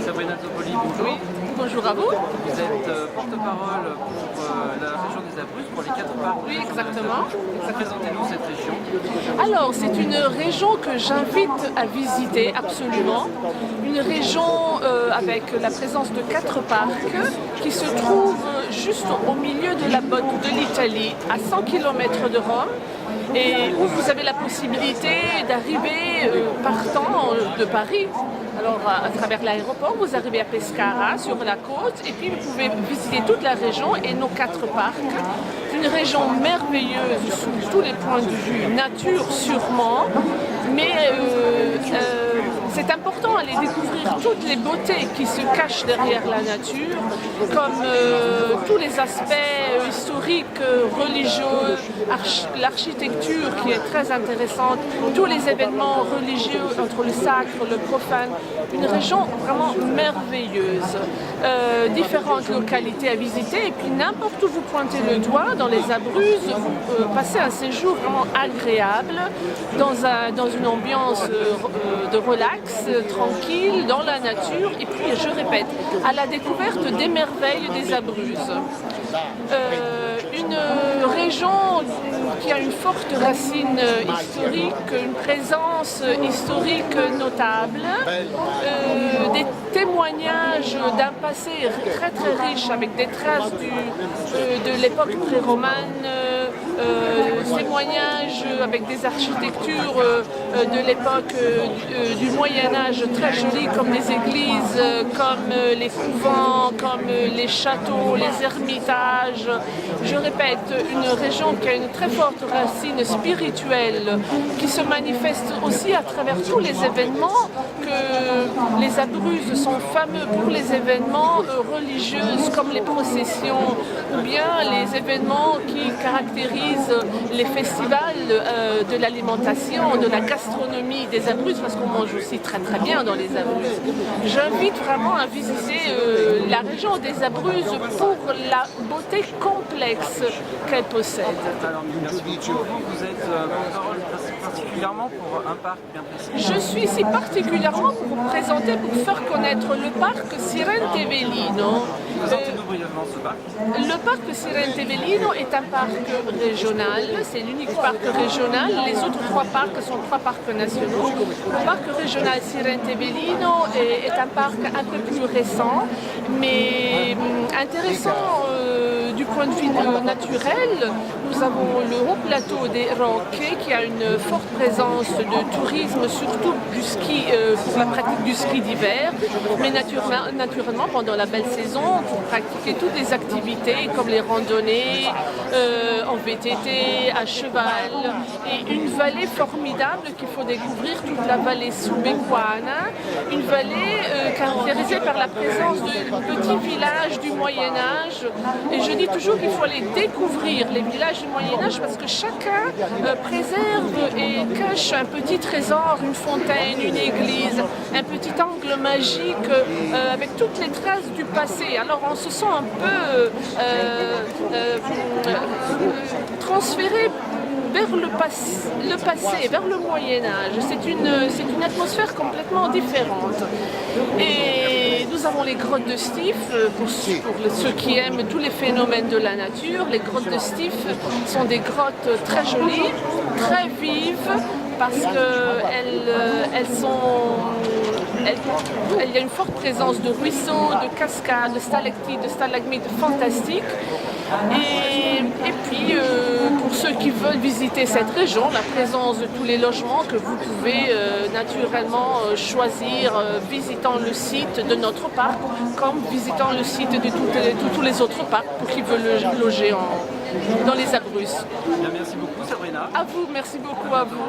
Sabrina Toppoli, bonjour. Oui, bonjour à vous. Vous êtes porte-parole pour la région des Abruzzes, pour les 4 parcs. Oui, exactement. Présentez-nous cette région. Alors, c'est une région que j'invite à visiter absolument. Une région avec la présence de 4 parcs qui se trouve juste au milieu de la botte de l'Italie, à 100 km de Rome, et où vous avez la possibilité d'arriver partant de Paris. Alors, à travers l'aéroport, vous arrivez à Pescara, sur la côte, et puis vous pouvez visiter toute la région et nos 4 parcs. Une région merveilleuse sous tous les points de vue, nature sûrement, mais c'est important d'aller découvrir toutes les beautés qui se cachent derrière la nature, comme tous les aspects historiques, religieux, l'architecture qui est très intéressante, tous les événements religieux entre le sacre, le profane. Une région vraiment merveilleuse, différentes localités à visiter, et puis n'importe où vous pointez le doigt, dans les Abruzzes, vous passez un séjour vraiment agréable, dans une ambiance de relax, tranquille, dans la nature, et puis je répète, à la découverte des merveilles des Abruzzes. Une région qui a une forte racine historique, une présence historique notable, des témoignages d'un passé très très riche avec des traces de l'époque pré-romane, témoignages avec des architectures de l'époque du Moyen-Âge très jolies, comme les églises, comme les couvents, comme les châteaux, les ermitages. Je répète, une région qui a une très forte racine spirituelle, qui se manifeste aussi à travers tous les événements, que les Abruzzes sont fameux pour les événements religieux comme les processions, ou bien les événements qui caractérisent les festivals de l'alimentation, de la gastronomie des Abruzzes, parce qu'on mange aussi très très bien dans les Abruzzes. J'invite vraiment à visiter la région des Abruzzes pour la beauté complexe qu'elle possède. Alors, merci beaucoup. Vous êtes porte-parole particulièrement pour un parc bien précis. Je suis ici particulièrement pour vous présenter, pour faire connaître le parc Sirentevellino. Présentez-nous brièvement ce parc. Le parc Sirentevellino est un parc régional, c'est l'unique parc régional. Les autres 3 parcs sont 3 parcs nationaux. Le parc régional Sirentevellino est un parc un peu plus récent, mais intéressant du point de vue naturel. Nous avons le haut plateau des Rocche qui a une forte présence de tourisme, surtout du ski, pour la pratique du ski d'hiver, mais naturellement pendant la belle saison pour pratiquer toutes les activités comme les randonnées en VTT, à cheval, et une vallée formidable qu'il faut découvrir, toute la vallée Subequana, une vallée caractérisée par la présence de petits villages du Moyen-Âge, et je dis toujours qu'il faut aller découvrir les villages du Moyen-Âge parce que chacun préserve et cache un petit trésor, une fontaine, une église, un petit angle magique avec toutes les traces du passé. Alors on se sent un peu transféré vers le passé, vers le Moyen-Âge. C'est une atmosphère complètement différente. Et nous avons les grottes de Stif, pour ceux qui aiment tous les phénomènes de la nature. Les grottes de Stif sont des grottes très jolies, très vives, parce il y a une forte présence de ruisseaux, de cascades, de stalactites, de stalagmites fantastiques. Et puis, pour ceux qui veulent visiter cette région, la présence de tous les logements que vous pouvez naturellement choisir visitant le site de notre parc, comme visitant le site de tous les autres parcs pour qui veulent loger dans les Abruzzes. Bien, merci beaucoup Sabrina. À vous, merci beaucoup à vous.